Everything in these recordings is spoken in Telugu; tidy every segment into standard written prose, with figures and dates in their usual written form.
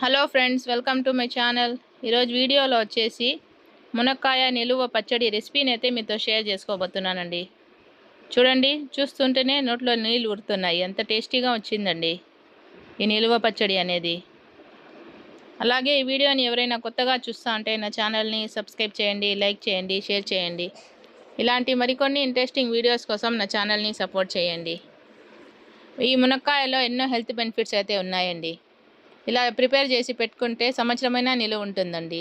Hello friends, welcome to my channel. ఈరోజు వీడియోలో వచ్చేసి మునక్కాయ నిలువ పచ్చడి రెసిపీని అయితే మీతో షేర్ చేసుకోబోతున్నానండి. చూడండి, చూస్తుంటేనే నోట్లో నీళ్ళు ఊరుతున్నాయి. ఎంత టేస్టీగా వచ్చిందండి ఈ నిలువ పచ్చడి అనేది. అలాగే ఈ వీడియోని ఎవరైనా కొత్తగా చూస్తా అంటే నా ఛానల్ని సబ్స్క్రైబ్ చేయండి, లైక్ చేయండి, షేర్ చేయండి. ఇలాంటి మరికొన్ని ఇంట్రెస్టింగ్ వీడియోస్ కోసం నా ఛానల్ని సపోర్ట్ చేయండి. ఈ మునక్కాయలో ఎన్నో హెల్త్ బెనిఫిట్స్ అయితే ఉన్నాయండి. ఇలా ప్రిపేర్ చేసి పెట్టుకుంటే సంవత్సరమైనా నిలువ ఉంటుందండి.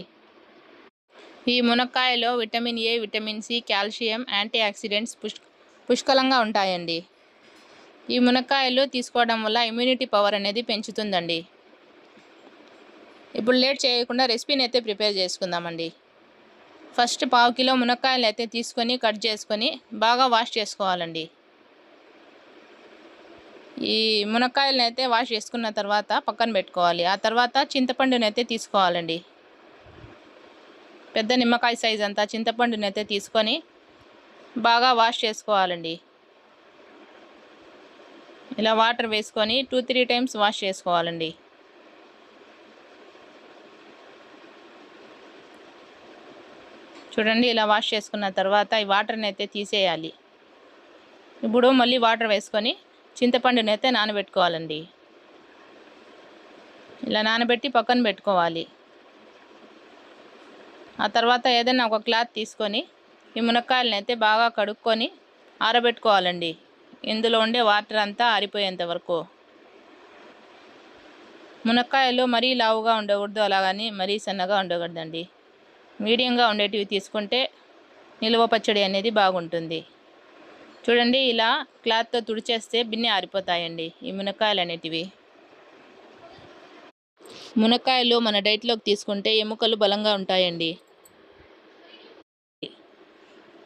ఈ మునక్కాయలో vitamin A, vitamin C, calcium, antioxidants పుష్కలంగా ఉంటాయండి. ఈ మునక్కాయలు తీసుకోవడం వల్ల ఇమ్యూనిటీ పవర్ అనేది పెంచుతుందండి. ఇప్పుడు లేట్ చేయకుండా రెసిపీని అయితే ప్రిపేర్ చేసుకుందామండి. ఫస్ట్ 1/2 కిలో మునక్కాయలు అయితే తీసుకొని కట్ చేసుకొని బాగా వాష్ చేసుకోవాలండి. ఈ మునక్కాయలను అయితే వాష్ చేసుకున్న తర్వాత పక్కన పెట్టుకోవాలి. ఆ తర్వాత చింతపండునైతే తీసుకోవాలండి. పెద్ద నిమ్మకాయ సైజ్ అంతా చింతపండునైతే తీసుకొని బాగా వాష్ చేసుకోవాలండి. ఇలా వాటర్ వేసుకొని 2-3 టైమ్స్ వాష్ చేసుకోవాలండి. చూడండి, ఇలా వాష్ చేసుకున్న తర్వాత ఈ వాటర్ని అయితే తీసేయాలి. ఇప్పుడు మళ్ళీ వాటర్ వేసుకొని చింతపండునైతే నానబెట్టుకోవాలండి. ఇలా నానబెట్టి పక్కన పెట్టుకోవాలి. ఆ తర్వాత ఏదైనా ఒక క్లాత్ తీసుకొని ఈ మునక్కాయలను అయితే బాగా కడుక్కొని ఆరబెట్టుకోవాలండి. ఇందులో ఉండే వాటర్ అంతా ఆరిపోయేంత వరకు. మునక్కాయలు మరీ లావుగా ఉండకూడదు, అలాగని మరీ సన్నగా ఉండకూడదండి. మీడియంగా ఉండేటివి తీసుకుంటే నిలువ పచ్చడి అనేది బాగుంటుంది. చూడండి, ఇలా క్లాత్తో తుడిచేస్తే బిన్నె ఆరిపోతాయండి ఈ మునక్కాయలు అనేటివి. మునక్కాయలు మన డైట్లోకి తీసుకుంటే ఎముకలు బలంగా ఉంటాయండి.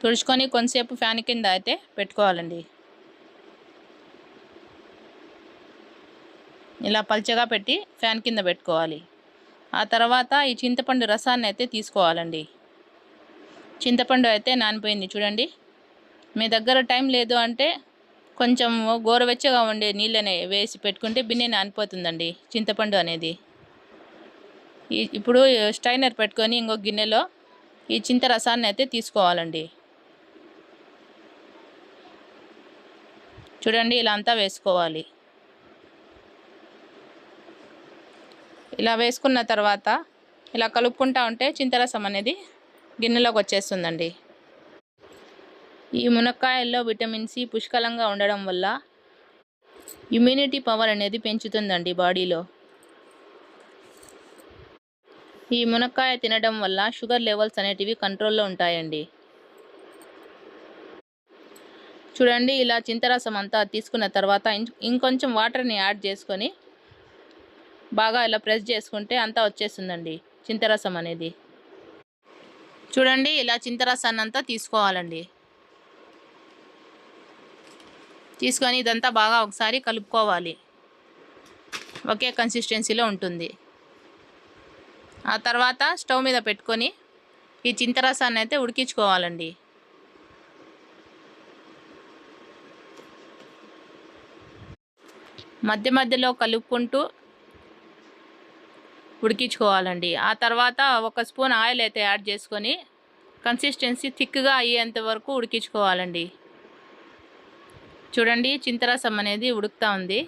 తుడుచుకొని కొంతసేపు ఫ్యాన్ కింద అయితే పెట్టుకోవాలండి. ఇలా పల్చగా పెట్టి ఫ్యాన్ కింద పెట్టుకోవాలి. ఆ తర్వాత ఈ చింతపండు రసాన్ని అయితే తీసుకోవాలండి. చింతపండు అయితే నానిపోయింది. చూడండి, మీ దగ్గర టైం లేదు అంటే కొంచెం గోరువెచ్చగా ఉండే నీళ్ళనే వేసి పెట్టుకుంటే బిన్నె నానిపోతుందండి చింతపండు అనేది. ఇప్పుడు స్ట్రైనర్ పెట్టుకొని ఇంకొక గిన్నెలో ఈ చింత రసాన్ని అయితే తీసుకోవాలండి. చూడండి, ఇలా అంతా వేసుకోవాలి. ఇలా వేసుకున్న తర్వాత ఇలా కలుపుకుంటా ఉంటే చింతరసం అనేది గిన్నెలోకి వచ్చేస్తుందండి. ఈ మునక్కాయల్లో విటమిన్ సి పుష్కలంగా ఉండడం వల్ల ఇమ్యూనిటీ పవర్ అనేది పెంచుతుందండి బాడీలో. ఈ మునక్కాయ తినడం వల్ల షుగర్ లెవెల్స్ అనేటివి కంట్రోల్లో ఉంటాయండి. చూడండి, ఇలా చింతరసం అంతా తీసుకున్న తర్వాత ఇంకొంచెం వాటర్ని యాడ్ చేసుకొని బాగా ఇలా ప్రెస్ చేసుకుంటే అంతా వచ్చేస్తుందండి చింతరసం అనేది. చూడండి, ఇలా చింతరసాన్ని అంతా తీసుకోవాలండి. తీసుకొని ఇదంతా బాగా ఒకసారి కలుపుకోవాలి. ఒకే కన్సిస్టెన్సీలో ఉంటుంది. ఆ తర్వాత స్టవ్ మీద పెట్టుకొని ఈ చింతరసాన్ని అయితే ఉడికించుకోవాలండి. మధ్య మధ్యలో కలుపుకుంటూ ఉడికించుకోవాలండి. ఆ తర్వాత 1 స్పూన్ ఆయిల్ అయితే యాడ్ చేసుకొని కన్సిస్టెన్సీ థిక్గా అయ్యేంత వరకు ఉడికించుకోవాలండి. చూడండి, చింతరసం అనేది ఉడుకుతూ ఉంది.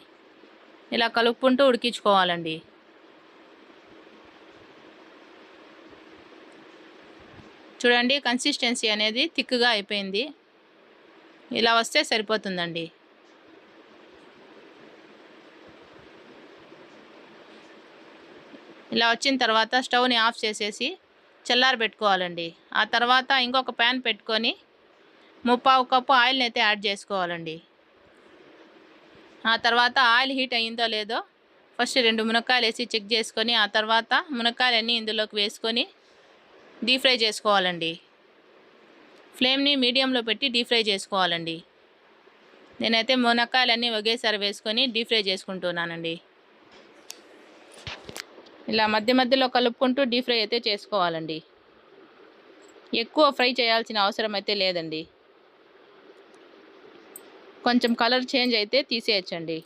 ఇలా కలుపుకుంటూ ఉడికించుకోవాలండి. చూడండి, కన్సిస్టెన్సీ అనేది థిక్గా అయిపోయింది. ఇలా వస్తే సరిపోతుందండి. ఇలా వచ్చిన తర్వాత స్టవ్ని ఆఫ్ చేసేసి చల్లారబెట్టుకోవాలండి. ఆ తర్వాత ఇంకొక ప్యాన్ పెట్టుకొని 3/4 కప్పు ఆయిల్ని అయితే యాడ్ చేసుకోవాలండి. ఆ తర్వాత ఆయిల్ హీట్ అయ్యిందో లేదో ఫస్ట్ 2 మునక్కాయలు వేసి చెక్ చేసుకొని ఆ తర్వాత మునక్కాయలన్నీ ఇందులోకి వేసుకొని డీప్ ఫ్రై చేసుకోవాలండి. ఫ్లేమ్ని మీడియంలో పెట్టి డీప్ ఫ్రై చేసుకోవాలండి. నేనైతే మునక్కాయలన్నీ ఒకేసారి వేసుకొని డీప్ ఫ్రై చేసుకుంటున్నానండి. ఇలా మధ్య మధ్యలో కలుపుకుంటూ డీప్ ఫ్రై అయితే చేసుకోవాలండి. ఎక్కువ ఫ్రై చేయాల్సిన అవసరం అయితే లేదండి. కొంచెం కలర్ చేంజ్ అయితే తీసేయచ్చండి.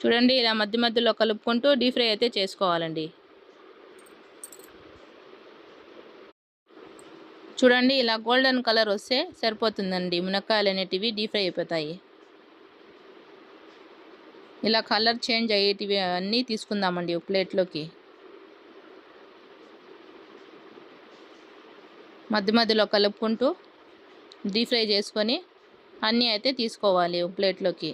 చూడండి ఇలా మధ్య మధ్యలో కలుపుకుంటూ డీప్ ఫ్రై అయితే చేసుకోవాలండి. చూడండి ఇలా గోల్డెన్ కలర్ వస్తే సరిపోతుందండి. మునక్కాయలు అనేటివి డీప్ ఫ్రై అయిపోతాయి. ఇలా కలర్ చేంజ్ అయ్యేటివి అన్నీ తీసుకుందామండి ఒక ప్లేట్లోకి. మధ్య మధ్యలో కలుపుకుంటూ డీప్ ఫ్రై చేసుకొని అన్నీ అయితే తీసుకోవాలి ఒక ప్లేట్లోకి.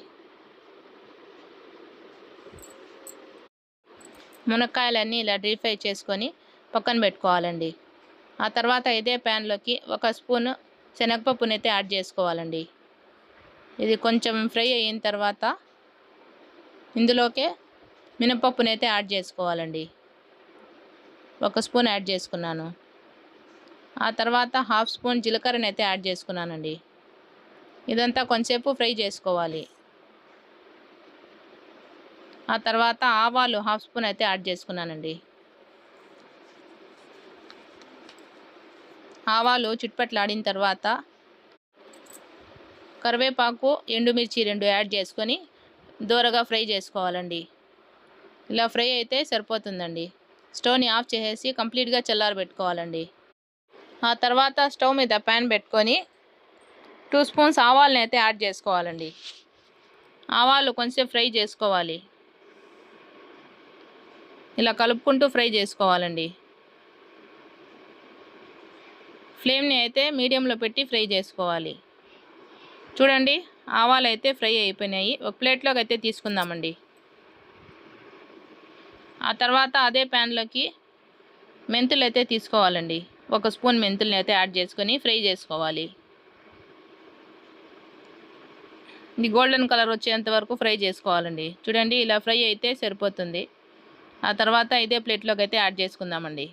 మునక్కాయలన్నీ ఇలా డీప్ ఫ్రై చేసుకొని పక్కన పెట్టుకోవాలండి. ఆ తర్వాత ఇదే ప్యాన్లోకి 1 స్పూను శనగపప్పునైతే యాడ్ చేసుకోవాలండి. ఇది కొంచెం ఫ్రై అయిన తర్వాత ఇందులోకే మినపప్పునైతే యాడ్ చేసుకోవాలండి. 1 స్పూన్ యాడ్ చేసుకున్నాను. ఆ తర్వాత 1/2 స్పూన్ జీలకర్రనైతే యాడ్ చేసుకున్నానండి. ఇదంతా కొంచెంసేపు ఫ్రై చేసుకోవాలి. ఆ తర్వాత ఆవాలు 1/2 స్పూన్ అయితే యాడ్ చేసుకున్నానండి. ఆవాలు చిట్పట్లాడిన తర్వాత కరివేపాకు, ఎండుమిర్చి 2 యాడ్ చేసుకొని దోరగా ఫ్రై చేసుకోవాలండి. ఇలా ఫ్రై అయితే సరిపోతుందండి. స్టవ్ని ఆఫ్ చేసేసి కంప్లీట్గా చల్లారబెట్టుకోవాలండి. ఆ తర్వాత స్టవ్ మీద ప్యాన్ పెట్టుకొని 2 స్పూన్స్ ఆవాలని అయితే యాడ్ చేసుకోవాలండి. ఆవాలు కొంచెం ఫ్రై చేసుకోవాలి. ఇలా కలుపుకుంటూ ఫ్రై చేసుకోవాలండి. ఫ్లేమ్ని అయితే మీడియంలో పెట్టి ఫ్రై చేసుకోవాలి. చూడండి ఆవాలు అయితే ఫ్రై అయిపోయినాయి. ఒక ప్లేట్లోకి అయితే తీసుకుందామండి. ఆ తర్వాత అదే ప్యాన్లోకి మెంతులు అయితే తీసుకోవాలండి. 1 స్పూన్ మెంతుల్ని అయితే యాడ్ చేసుకొని ఫ్రై చేసుకోవాలి. ఇది గోల్డెన్ కలర్ వచ్చేంత వరకు ఫ్రై చేసుకోవాలండి. చూడండి ఇలా ఫ్రై అయితే సరిపోతుంది. ఆ తర్వాత ఇదే ప్లేట్లోకి అయితే యాడ్ చేసుకుందామండి.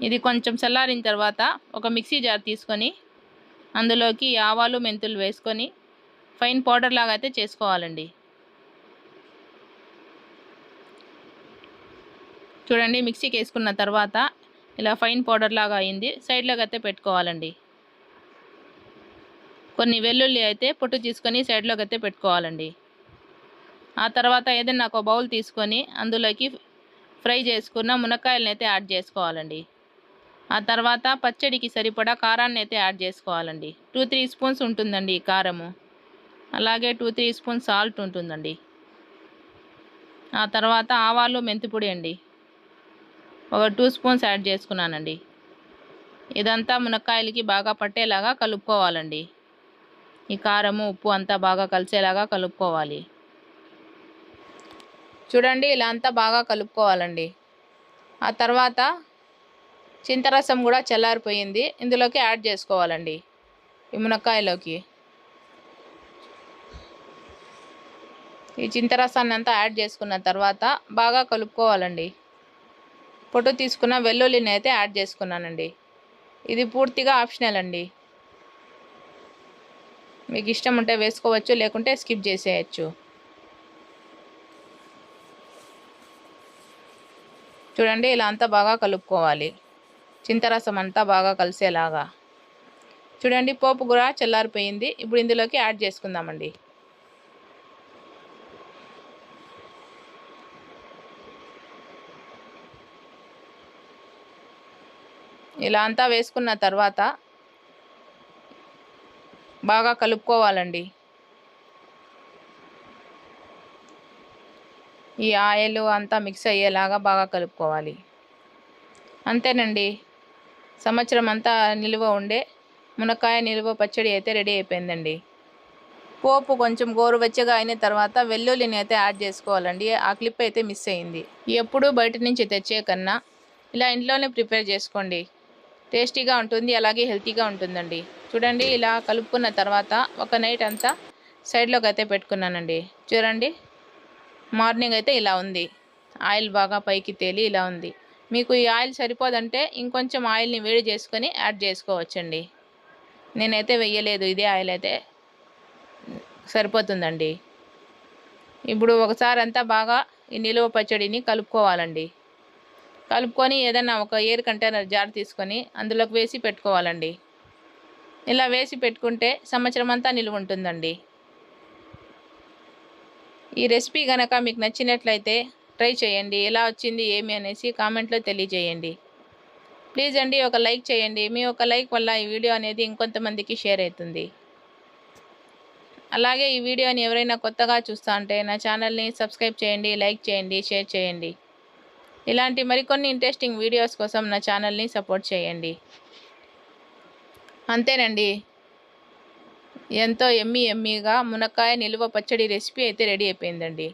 ఇది కొంచెం చల్లారిన తర్వాత ఒక మిక్సీ జార్ తీసుకొని అందులోకి ఆవాలు, మెంతులు వేసుకొని ఫైన్ పౌడర్ లాగా అయితే చేసుకోవాలండి. చూడండి మిక్సీకి వేసుకున్న తర్వాత ఇలా ఫైన్ పౌడర్ లాగా అయింది. సైడ్లోకి అయితే పెట్టుకోవాలండి. కొన్ని వెల్లుల్లి అయితే పొట్టు తీసుకొని సైడ్లోకి అయితే పెట్టుకోవాలండి. ఆ తర్వాత ఏదైనా ఒక బౌల్ తీసుకొని అందులోకి ఫ్రై చేసుకున్న మునక్కాయలను అయితే యాడ్ చేసుకోవాలండి. ఆ తర్వాత పచ్చడికి సరిపడా కారాన్ని అయితే యాడ్ చేసుకోవాలండి. 2-3 స్పూన్స్ ఉంటుందండి ఈ కారము. అలాగే 2-3 స్పూన్స్ సాల్ట్ ఉంటుందండి. ఆ తర్వాత ఆవాలు, మెంతిపొడి అండి ఒక 2 స్పూన్స్ యాడ్ చేసుకున్నానండి. ఇదంతా మునక్కాయలకి బాగా పట్టేలాగా కలుపుకోవాలండి. ఈ కారము, ఉప్పు అంతా బాగా కలిసేలాగా కలుపుకోవాలి. చూడండి ఇలా అంతా బాగా కలుపుకోవాలండి. ఆ తర్వాత చింతరసం కూడా చల్లారిపోయింది. ఇందులోకి యాడ్ చేసుకోవాలండి. ఈ మునక్కాయలోకి ఈ చింతరసాన్ని అంతా యాడ్ చేసుకున్న తర్వాత బాగా కలుపుకోవాలండి. పొట్టు తీసుకున్న వెల్లుల్లిని అయితే యాడ్ చేసుకున్నానండి. ఇది పూర్తిగా ఆప్షనల్ అండి. మీకు ఇష్టం ఉంటే వేసుకోవచ్చు, లేకుంటే స్కిప్ చేసేయచ్చు. చూడండి ఇలా అంతా బాగా కలుపుకోవాలి. చింతరసం అంతా బాగా కలిసేలాగా. చూడండి పోపు కూడా చల్లారిపోయింది. ఇప్పుడు ఇందులోకి యాడ్ చేసుకుందామండి. ఇలా అంతా వేసుకున్న తర్వాత బాగా కలుపుకోవాలండి. ఈ ఆయిల్ అంతా మిక్స్ అయ్యేలాగా బాగా కలుపుకోవాలి. అంతేనండి, సంవత్సరం అంతా నిల్వ ఉండే మునక్కాయ నిల్వ పచ్చడి అయితే రెడీ అయిపోయిందండి. పోపు కొంచెం గోరువెచ్చగా అయిన తర్వాత వెల్లుల్లిని అయితే యాడ్ చేసుకోవాలండి. ఆ క్లిప్ అయితే మిస్ అయింది. ఎప్పుడూ బయట నుంచి తెచ్చే కన్నా ఇలా ఇంట్లోనే ప్రిపేర్ చేసుకోండి. టేస్టీగా ఉంటుంది, అలాగే హెల్తీగా ఉంటుందండి. చూడండి ఇలా కలుపుకున్న తర్వాత ఒక నైట్ అంతా సైడ్లోకి అయితే పెట్టుకున్నానండి. చూడండి మార్నింగ్ అయితే ఇలా ఉంది. ఆయిల్ బాగా పైకి తేలి ఇలా ఉంది. మీకు ఈ ఆయిల్ సరిపోదంటే ఇంకొంచెం ఆయిల్ని వేడి చేసుకొని యాడ్ చేసుకోవచ్చండి. నేనైతే వెయ్యలేదు, ఇదే ఆయిల్ అయితే సరిపోతుందండి. ఇప్పుడు ఒకసారి అంతా బాగా ఈ నిలువ పచ్చడిని కలుపుకోవాలండి. కలుపుకొని ఏదైనా ఒక ఎయిర్ కంటైనర్ జార్ తీసుకొని అందులోకి వేసి పెట్టుకోవాలండి. ఇలా వేసి పెట్టుకుంటే సంవత్సరం అంతా నిలువ ఉంటుందండి. ఈ రెసిపీ కనుక మీకు నచ్చినట్లయితే ట్రై చేయండి. ఎలా వచ్చింది ఏమి అనేసి కామెంట్లో తెలియజేయండి. ప్లీజ్ అండి ఒక లైక్ చేయండి. మీ ఒక లైక్ వల్ల ఈ వీడియో అనేది ఇంకొంతమందికి షేర్ అవుతుంది. అలాగే ఈ వీడియోని ఎవరైనా కొత్తగా చూస్తా అంటే నా ఛానల్ని సబ్స్క్రైబ్ చేయండి, లైక్ చేయండి, షేర్ చేయండి. ఇలాంటి మరికొన్ని ఇంట్రెస్టింగ్ వీడియోస్ కోసం నా ఛానల్ని సపోర్ట్ చేయండి. అంతేనండి, ఎంతో ఎమ్మీగా మునక్కాయ నిలువ పచ్చడి రెసిపీ అయితే రెడీ అయిపోయిందండి.